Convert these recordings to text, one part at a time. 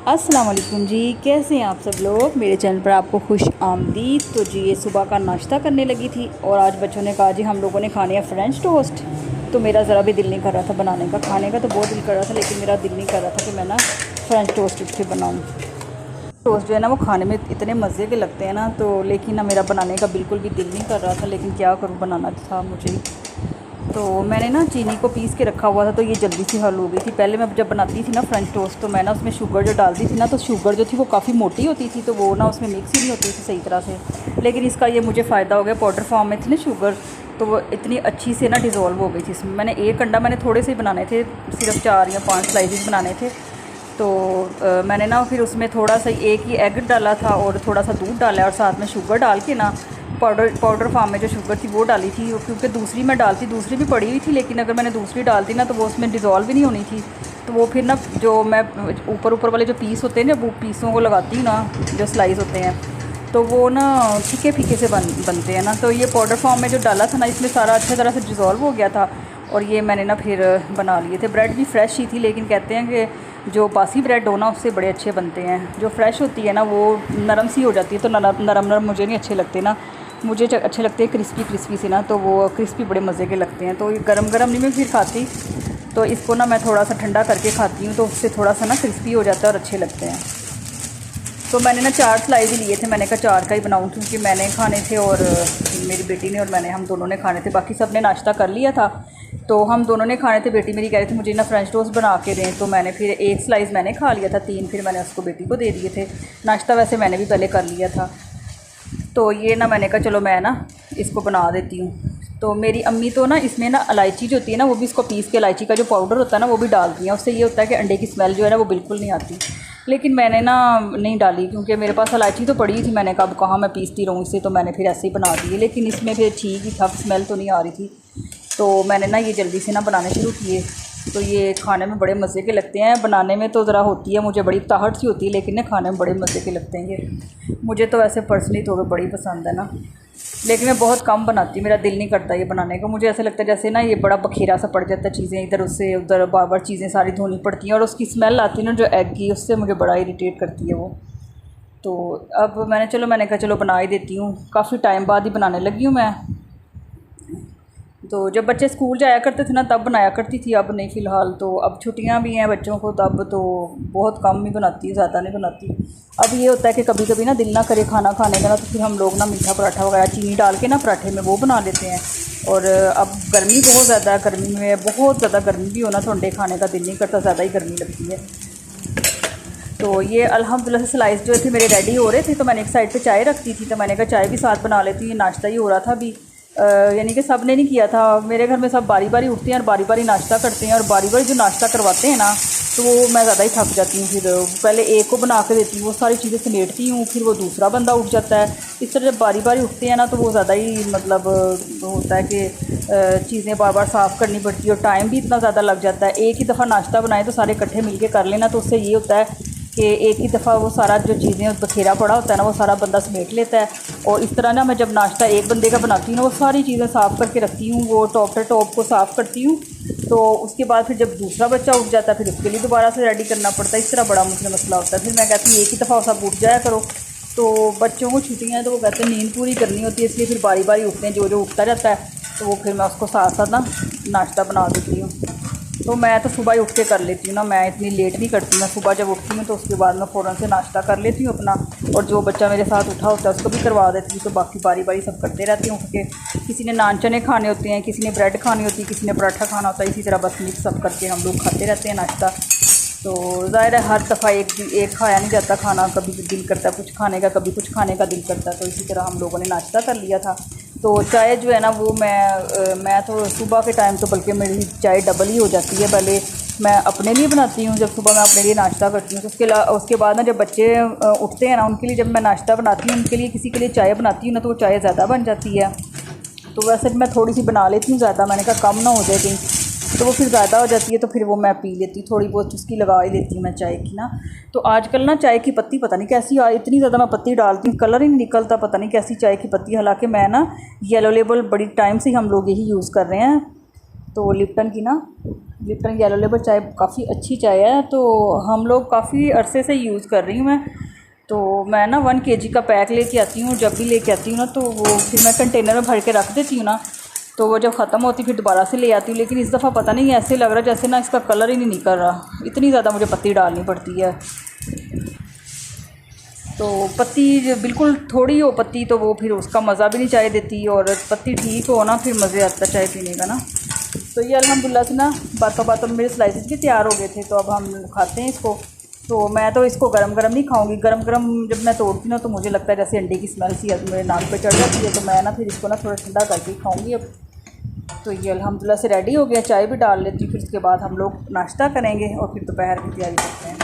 अस्सलाम वालेकुम जी, कैसे हैं आप सब लोग। मेरे चैनल पर आपको खुश आमदीद। तो जी ये सुबह का नाश्ता करने लगी थी और आज बच्चों ने कहा जी हम लोगों ने खाने हैं फ्रेंच टोस्ट। तो मेरा ज़रा भी दिल नहीं कर रहा था बनाने का, खाने का तो बहुत दिल कर रहा था, लेकिन मेरा दिल नहीं कर रहा था कि मैं ना फ्रेंच टोस्ट उठ के बनाऊँ। टोस्ट जो है ना वो खाने में इतने मज़े के लगते हैं ना, तो लेकिन ना मेरा बनाने का बिल्कुल भी दिल नहीं कर रहा था, लेकिन क्या करूँ, बनाना था मुझे। तो मैंने ना चीनी को पीस के रखा हुआ था, तो ये जल्दी से हल हो गई थी। पहले मैं जब बनाती थी ना फ्रेंच टोस्ट, तो मैं ना उसमें शुगर जो डालती थी ना, तो शुगर जो थी वो काफ़ी मोटी होती थी, तो वो ना उसमें मिक्स ही नहीं होती थी सही तरह से। लेकिन इसका ये मुझे फ़ायदा हो गया, पाउडर फॉर्म में थी ना शुगर, तो वो इतनी अच्छी से ना डिज़ोल्व हो गई थी इसमें। मैंने एक अंडा मैंने थोड़े से ही बनाने थे, सिर्फ 4 या 5 स्लाइसेस बनाने थे। तो मैंने ना फिर उसमें थोड़ा सा एक ही एग डाला था और थोड़ा सा दूध डाला और साथ में शुगर डाल के ना पाउडर फार्म में जो शुगर थी वो डाली थी, क्योंकि दूसरी मैं डालती, दूसरी भी पड़ी हुई थी, लेकिन अगर मैंने दूसरी डालती ना तो वो उसमें डिज़ोल्व भी नहीं होनी थी। तो वो फिर ना जो मैं ऊपर वाले जो पीस होते हैं ना, वो पीसों को लगाती हूँ ना, जो स्लाइस होते हैं, तो वो ना फीके फीके से बनते हैं ना। तो ये पाउडर फॉर्म में जो डाला था ना, इसमें सारा अच्छी तरह से डिज़ोल्व हो गया था। और ये मैंने ना फिर बना लिए थे। ब्रेड भी फ्रेश ही थी, लेकिन कहते हैं कि जो बासी ब्रेड हो ना उससे बड़े अच्छे बनते हैं। जो फ्रेश होती है ना वो नरम सी हो जाती है, तो नरम नरम मुझे नहीं अच्छे लगते ना, मुझे अच्छे लगते हैं क्रिस्पी क्रिस्पी से ना, तो वो क्रिस्पी बड़े मज़े के लगते हैं। तो ये गरम गरम नहीं मैं फिर खाती, तो इसको ना मैं थोड़ा सा ठंडा करके खाती हूँ, तो उससे थोड़ा सा ना क्रिस्पी हो जाता है और अच्छे लगते हैं। तो मैंने ना 4 स्लाइस ही लिए थे, मैंने कहा 4 का ही बनाऊँ, क्योंकि मैंने खाने थे और मेरी बेटी ने और मैंने, हम दोनों ने खाने थे। बाकी सब ने नाश्ता कर लिया था, तो हम दोनों ने खाने थे। बेटी मेरी कह रही थी मुझे ना फ्रेंच टोस्ट बना के दें, तो मैंने फिर 1 स्लाइस मैंने खा लिया था, 3 फिर मैंने उसको बेटी को दे दिए थे। नाश्ता वैसे मैंने भी पहले कर लिया था। तो ये ना मैंने कहा चलो मैं ना इसको बना देती हूँ। तो मेरी अम्मी तो ना इसमें ना इलायची जो होती है ना, वो भी इसको पीस के इलायची का जो पाउडर होता है ना वो भी डालती हैं। उससे ये होता है कि अंडे की स्मेल जो है ना वो बिल्कुल नहीं आती। लेकिन मैंने ना नहीं डाली, क्योंकि मेरे पास इलायची तो पड़ी थी। मैंने कहा अब कहाँ मैं पीसती रहूँ इसे, तो मैंने फिर ऐसे ही बना दी। लेकिन इसमें फिर ठीक ही था, स्मेल तो नहीं आ रही थी। तो मैंने ना ये जल्दी से ना बनाने शुरू किए। तो ये खाने में बड़े मज़े के लगते हैं। बनाने में तो ज़रा होती है मुझे बड़ी ताहट सी होती है, लेकिन ना खाने में बड़े मज़े के लगते हैं ये। मुझे तो वैसे पर्सनली तो बड़ी पसंद है ना, लेकिन मैं बहुत कम बनाती हूँ। मेरा दिल नहीं करता ये बनाने का। मुझे ऐसा लगता है जैसे ना ये बड़ा बखेरा सा पड़ जाता है, चीज़ें इधर उससे उधर बार बार चीज़ें सारी धोनी पड़ती हैं, और उसकी स्मेल आती है ना जो एग की, उससे मुझे बड़ा इरिटेट करती है वो। तो अब मैंने कहा चलो बना ही देती हूँ। काफ़ी टाइम बाद ही बनाने लगी हूँ मैं। तो जब बच्चे स्कूल जाया करते थे ना तब बनाया करती थी, अब नहीं फ़िलहाल। तो अब छुट्टियां भी हैं बच्चों को, तब तो बहुत कम ही बनाती हूँ, ज़्यादा नहीं बनाती। अब ये होता है कि कभी कभी ना दिल ना करे खाना खाने का ना, तो फिर हम लोग ना मीठा पराठा वगैरह चीनी डाल के ना पराठे में वो बना लेते हैं। और अब गर्मी बहुत ज़्यादा है, गर्मी में बहुत ज़्यादा गर्मी भी होना, तो अंडे खाने का दिल नहीं करता, ज़्यादा ही गर्मी लगती है। तो ये अल्हम्दुलिल्लाह से स्लाइस जो थे मेरे रेडी हो रहे थे, तो मैंने एक साइड पे चाय रखती थी, तो मैंने कहा चाय भी साथ बना लेती हूँ। ये नाश्ता ही हो रहा था अभी, यानी कि सब ने नहीं किया था। मेरे घर में सब बारी बारी उठते हैं और बारी बारी नाश्ता करते हैं, और बारी बारी जो नाश्ता करवाते हैं ना, तो वो मैं ज़्यादा ही थक जाती हूँ। फिर पहले एक को बना के देती हूँ, वो सारी चीज़ें समेटती हूँ, फिर वो दूसरा बंदा उठ जाता है। इस तरह जब बारी बारी उठते हैं ना, तो वो ज़्यादा ही मतलब होता है कि चीज़ें बार बार साफ़ करनी पड़ती है और टाइम भी इतना ज़्यादा लग जाता है। एक ही दफ़ा नाश्ता बनाए तो सारे इकट्ठे मिल के कर लेना, तो उससे ये होता है कि एक ही दफ़ा वो सारा जो चीज़ें बखेरा पड़ा होता है ना, वो सारा बंदा समेट लेता है। और इस तरह ना मैं जब नाश्ता एक बंदे का बनाती हूँ ना, वो सारी चीज़ें साफ़ करके रखती हूँ, वो टॉप को साफ़ करती हूँ। तो उसके बाद फिर जब दूसरा बच्चा उठ जाता है, फिर उसके लिए दोबारा से रेडी करना पड़ता है। इस तरह बड़ा मुझे मसला होता है। फिर मैं कहती हूँ एक ही दफ़ा सब उठ जाया करो। तो बच्चों को छुट्टियाँ हैं तो वो कहते हैं नींद पूरी करनी होती है, इसलिए फिर बारी बारी उठते हैं, जो जो उठता रहता है, तो वो फिर मैं उसको साथ साथ ना नाश्ता बना देती हूँ। तो मैं तो सुबह ही उठ के कर लेती हूँ ना, मैं इतनी लेट नहीं करती। मैं सुबह जब उठती हूँ तो उसके बाद मैं फ़ौरन से नाश्ता कर लेती हूँ अपना, और जो बच्चा मेरे साथ उठा होता है उसको भी करवा देती हूँ। तो बाकी बारी बारी सब करते रहती हूँ, क्योंकि किसी ने नान चने खाने होते हैं, किसी ने ब्रेड खानी होती है, किसी ने पराठा खाना होता है। इसी तरह बस मिक्स सब करके हम लोग खाते रहते हैं नाश्ता। तो ज़ाहिर है हर दफ़ा एक खाया नहीं जाता खाना, कभी दिल करता है कुछ खाने का, कभी कुछ खाने का दिल करता है। तो इसी तरह हम लोगों ने नाश्ता कर लिया था। तो चाय जो है ना वो मैं तो सुबह के टाइम तो बल्कि मेरी चाय डबल ही हो जाती है। पहले मैं अपने लिए बनाती हूँ, जब सुबह मैं अपने लिए नाश्ता करती हूँ, तो उसके बाद ना जब बच्चे उठते हैं ना, उनके लिए जब मैं नाश्ता बनाती हूँ, उनके लिए किसी के लिए चाय बनाती हूँ ना, तो वो चाय ज़्यादा बन जाती है। तो वैसे मैं थोड़ी सी बना लेती हूँ ज़्यादा, मैंने कहा कम ना हो जाए कहीं, तो वो फिर ज़्यादा हो जाती है, तो फिर वो मैं पी लेती हूँ, थोड़ी बहुत उसकी लगा ही लेती हूँ मैं चाय की ना। तो आजकल ना चाय की पत्ती पता नहीं कैसी इतनी ज़्यादा मैं पत्ती डालती हूँ, कलर ही नहीं निकलता, पता नहीं कैसी चाय की पत्ती। हालांकि मैं ना येलो लेबल बड़ी टाइम से हम लोग यही यूज़ कर रहे हैं, तो लिप्टन की ना, लिप्टन येलो लेबल चाय काफ़ी अच्छी चाय है, तो हम लोग काफ़ी अरसे से यूज़ कर रही हूँ मैं। तो मैं ना 1 kg का पैक लेके आती हूँ, जब भी लेके आती हूँ ना तो वो फिर मैं कंटेनर में भर के रख देती हूँ ना, तो वो जब ख़त्म होती फिर दोबारा से ले आती हूँ। लेकिन इस दफ़ा पता नहीं ऐसे लग रहा है जैसे ना इसका कलर ही नहीं निकल रहा, इतनी ज़्यादा मुझे पत्ती डालनी पड़ती है। तो पत्ती बिल्कुल थोड़ी हो पत्ती तो वो फिर उसका मज़ा भी नहीं चाय देती, और पत्ती ठीक हो ना फिर मज़े आता चाय पीने का ना। तो ये अल्हम्दुलिल्लाह से ना बातों बातों में मेरे स्लाइसेस भी तैयार हो गए थे, तो अब हम खाते हैं इसको। तो मैं तो इसको गरम गरम नहीं खाऊंगी, गरम गरम जब मैं तोड़ती हूँ ना तो मुझे लगता है जैसे अंडे की स्मेल सी मेरे नाक पे चढ़ जाती है, तो मैं ना फिर इसको ना थोड़ा ठंडा करके खाऊंगी अब। तो ये अल्हम्दुलिल्लाह से रेडी हो गया, चाय भी डाल लेती हूँ, फिर उसके बाद हम लोग नाश्ता करेंगे और फिर दोपहर की तैयारी करते हैं।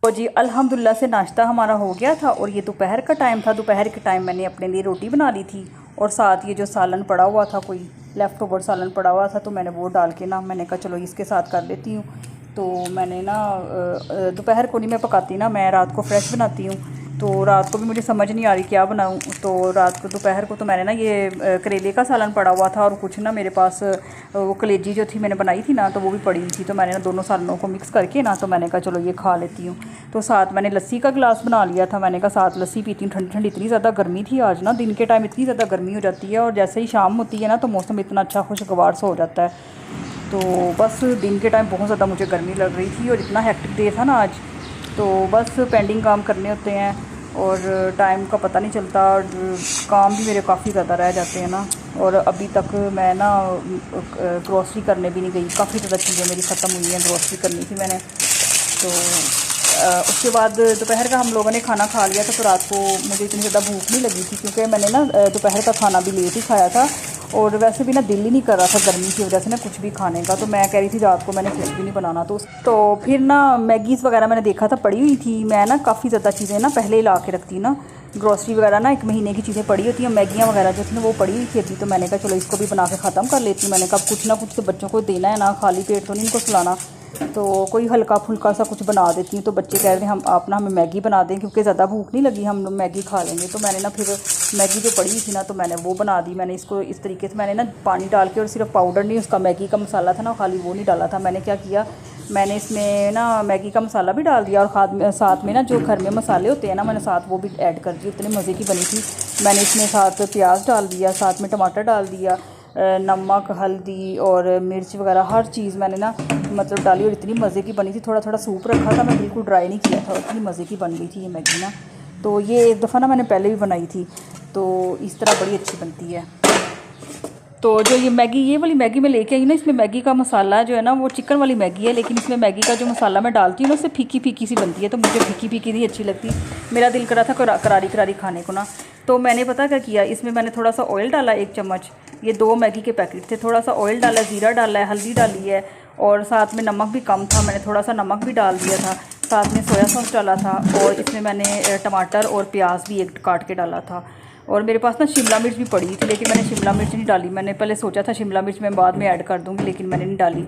तो जी अल्हम्दुलिल्लाह से नाश्ता हमारा हो गया था, और ये दोपहर का टाइम था। दोपहर के टाइम मैंने अपने लिए रोटी बना ली थी, और साथ ये जो सालन पड़ा हुआ था, कोई लेफ़्ट ओवर सालन पड़ा हुआ था, तो मैंने वो डाल के ना मैंने कहा चलो इसके साथ कर लेती हूँ। तो मैंने ना दोपहर को नहीं मैं पकाती ना, मैं रात को फ्रेश बनाती हूँ। तो रात को भी मुझे समझ नहीं आ रही क्या बनाऊँ, तो रात को दोपहर को तो मैंने ना ये करेले का सालन पड़ा हुआ था, और कुछ ना मेरे पास वो कलेजी जो थी मैंने बनाई थी ना, तो वो भी पड़ी हुई थी। तो मैंने ना दोनों सालनों को मिक्स करके ना, तो मैंने कहा चलो ये खा लेती हूँ। तो साथ मैंने लस्सी का गिलास बना लिया था, मैंने कहा साथ लस्सी पीती हूँ ठंडी ठंडी। इतनी ज़्यादा गर्मी थी आज ना, दिन के टाइम इतनी ज़्यादा गर्मी हो जाती है, और जैसे ही शाम होती है ना तो मौसम इतना अच्छा खुशगवार सा हो जाता है। तो बस दिन के टाइम बहुत ज़्यादा मुझे गर्मी लग रही थी, और इतना हेक्टिक डे था ना आज, तो बस पेंडिंग काम करने होते हैं और टाइम का पता नहीं चलता, और काम भी मेरे काफ़ी ज़्यादा रह जाते हैं ना। और अभी तक मैं ना ग्रॉसरी करने भी नहीं गई, काफ़ी ज़्यादा चीज़ें मेरी ख़त्म हुई हैं, ग्रॉसरी करनी थी मैंने। तो उसके बाद दोपहर का हम लोगों ने खाना खा लिया था, तो रात को मुझे इतनी ज़्यादा भूख नहीं लगी थी, क्योंकि मैंने ना दोपहर का खाना भी लेट ही खाया था, और वैसे भी ना दिल ही नहीं कर रहा था गर्मी की वजह से ना कुछ भी खाने का। तो मैं कह रही थी रात को मैंने कुछ भी नहीं बनाना, तो फिर ना मैगीज़ वगैरह मैंने देखा था पड़ी हुई थी। मैं ना काफ़ी ज़्यादा चीज़ें ना पहले ही ला के रखती ना, ग्रॉसरी वगैरह ना 1 महीने की चीज़ें पड़ी होती हैं, मैगियाँ वगैरह जो थी ना वो पड़ी हुई थी अभी। तो मैंने कहा चलो इसको भी बना के ख़त्म कर लेती हूँ। मैंने कहा कुछ ना कुछ तो बच्चों को देना है ना, खाली पेट तो नहीं इनको खिलाना, तो कोई हल्का फुल्का सा कुछ बना देती हूँ। तो बच्चे कह रहे हैं हम आप ना हमें मैगी बना दें, क्योंकि ज़्यादा भूख नहीं लगी, हम मैगी खा लेंगे। तो मैंने ना फिर मैगी जो पड़ी थी ना तो मैंने वो बना दी। मैंने इसको इस तरीके से मैंने ना पानी डाल के, और सिर्फ पाउडर नहीं, उसका मैगी का मसाला था ना खाली वो नहीं डाला था। मैंने क्या किया, मैंने इसमें ना मैगी का मसाला भी डाल दिया, और साथ में ना जो घर में मसाले होते हैं ना मैंने साथ वो भी ऐड कर दिए। इतने मज़े की बनी थी। मैंने इसमें साथ प्याज डाल दिया, साथ में टमाटर डाल दिया, नमक हल्दी और मिर्च वगैरह हर चीज़ मैंने ना मतलब डाली, और इतनी मज़े की बनी थी। थोड़ा थोड़ा सूप रखा था, मैं बिल्कुल ड्राई नहीं किया था, और इतनी मज़े की बन गई थी ये मैगी ना। तो ये एक दफ़ा ना मैंने पहले भी बनाई थी, तो इस तरह बड़ी अच्छी बनती है। तो जो ये मैगी, ये वाली मैगी मैं लेके आई ना, इसमें मैगी का मसाला जो है ना वो चिकन वाली मैगी है, लेकिन इसमें मैगी का जो मसाला मैं डालती हूँ ना उससे फीकी फीकी सी बनती है, तो मुझे फीकी फीकी नहीं अच्छी लगती। मेरा दिल करा था करारी करारी खाने को ना, तो मैंने पता क्या किया, इसमें मैंने थोड़ा सा ऑयल डाला 1 चम्मच, ये 2 मैगी के पैकेट थे, थोड़ा सा ऑयल डाला, ज़ीरा डाला है, हल्दी डाली है, और साथ में नमक भी कम था, मैंने थोड़ा सा नमक भी डाल दिया था, साथ में सोया सॉस डाला था, और इसमें मैंने टमाटर और प्याज भी एक काट के डाला था। और मेरे पास ना शिमला मिर्च भी पड़ी थी, लेकिन मैंने शिमला मिर्च नहीं डाली। मैंने पहले सोचा था शिमला मिर्च मैं बाद में ऐड कर दूँगी, लेकिन मैंने नहीं डाली।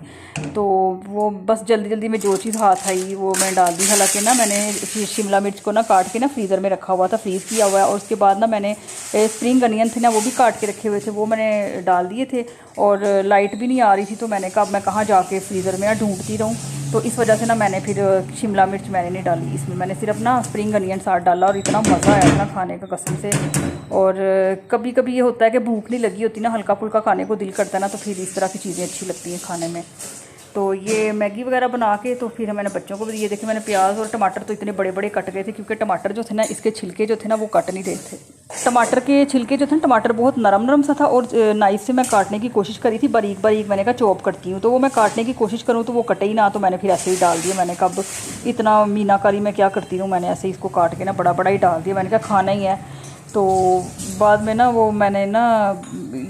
तो वो बस जल्दी जल्दी में जो चीज़ हाथ आई वो मैं डाल दी। हालांकि ना मैंने शिमला मिर्च को ना काट के ना फ्रीज़र में रखा हुआ था, फ्रीज़ किया हुआ है, और उसके बाद ना मैंने स्प्रिंग अनियन थे ना वो भी काट के रखे हुए थे, वो मैंने डाल दिए थे। और लाइट भी नहीं आ रही थी, तो मैंने कहा मैं कहाँ जाके फ्रीज़र में ना ढूँढती रहूँ, तो इस वजह से ना मैंने फिर शिमला मिर्च मैंने नहीं डाली इसमें, मैंने सिर्फ ना स्प्रिंग अनियन साथ डाला, और इतना मज़ा आया था ना खाने का कसम से। और कभी कभी ये होता है कि भूख नहीं लगी होती ना, हल्का फुल्का खाने को दिल करता है ना, तो फिर इस तरह की चीज़ें अच्छी लगती हैं खाने में। तो ये मैगी वगैरह बना के तो फिर मैंने बच्चों को भी दिए। देखिए मैंने प्याज और टमाटर तो इतने बड़े बड़े कट गए थे, क्योंकि टमाटर जो थे ना इसके छिलके जो थे ना वो कट नहीं रहे थे। टमाटर के छिलके जो थे ना, टमाटर बहुत नरम नरम सा था, और नाइफ से मैं काटने की कोशिश करी थी बारीक बारीक, मैंने कहा चॉप करती हूँ, तो वो मैं काटने की कोशिश करूँ तो वो कटे ही ना, तो मैंने फिर ऐसे ही डाल दिया। मैंने कहा अब इतना मीनाकारी मैं क्या करती हूँ, मैंने ऐसे ही इसको काट के ना बड़ा बड़ा ही डाल दिया। मैंने कहा खाना ही है। तो बाद में ना वो मैंने ना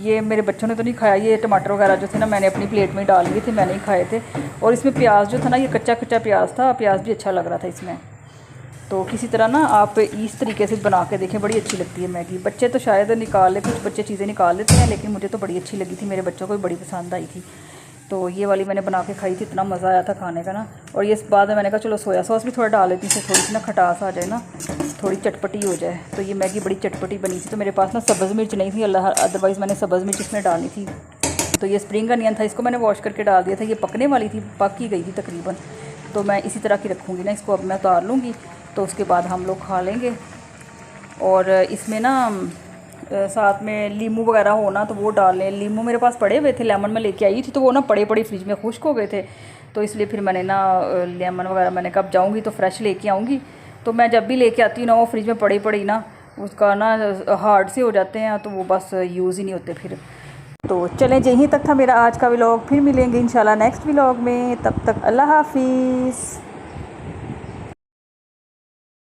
ये मेरे बच्चों ने तो नहीं खाया, ये टमाटर वगैरह जो थे ना मैंने अपनी प्लेट में डाल लिए थे, मैंने ही खाए थे। और इसमें प्याज जो था ना ये कच्चा कच्चा प्याज था, प्याज भी अच्छा लग रहा था इसमें। तो किसी तरह ना आप इस तरीके से बना के देखें, बड़ी अच्छी लगती है मैगी। बच्चे तो शायद निकाल ले, कुछ बच्चे चीज़ें निकाल लेते हैं, लेकिन मुझे तो बड़ी अच्छी लगी थी, मेरे बच्चों को भी बड़ी पसंद आई थी। तो ये वाली मैंने बना के खाई थी, इतना मज़ा आया था खाने का ना। और ये बाद में मैंने कहा चलो सोया सॉस भी थोड़ा डाल लेती हूँ, थोड़ी सी ना खटास आ जाए ना, थोड़ी चटपटी हो जाए। तो ये मैगी बड़ी चटपटी बनी थी। तो मेरे पास ना सब्ज़ मिर्च नहीं थी, अदरवाइज़ मैंने सब्ज़ मिर्च इसमें डालनी थी। तो ये स्प्रिंग अनियन था, इसको मैंने वॉश करके डाल दिया था। ये पकने वाली थी, पक ही गई थी तकरीबन। तो मैं इसी तरह की रखूँगी ना, इसको अब मैं उतार लूँगी तो उसके बाद हम लोग खा लेंगे। और इसमें ना साथ में लीमू वगैरह हो ना तो वो डाल लें। लीमू मेरे पास पड़े हुए थे, लेमन में लेके आई थी, तो वो ना पड़े फ्रिज में खुश्क हो गए थे। तो इसलिए फिर मैंने ना लेमन वगैरह मैंने कब जाऊँगी तो फ्रेश लेके आऊँगी। तो मैं जब भी लेके आती हूँ ना वो फ्रिज में पड़ी ना उसका ना हार्ड से हो जाते हैं, तो वो बस यूज़ ही नहीं होते फिर। तो चलें, यहीं तक था मेरा आज का व्लॉग। फिर मिलेंगे इंशाल्लाह नेक्स्ट व्लॉग में। तब तक अल्लाह हाफिज़।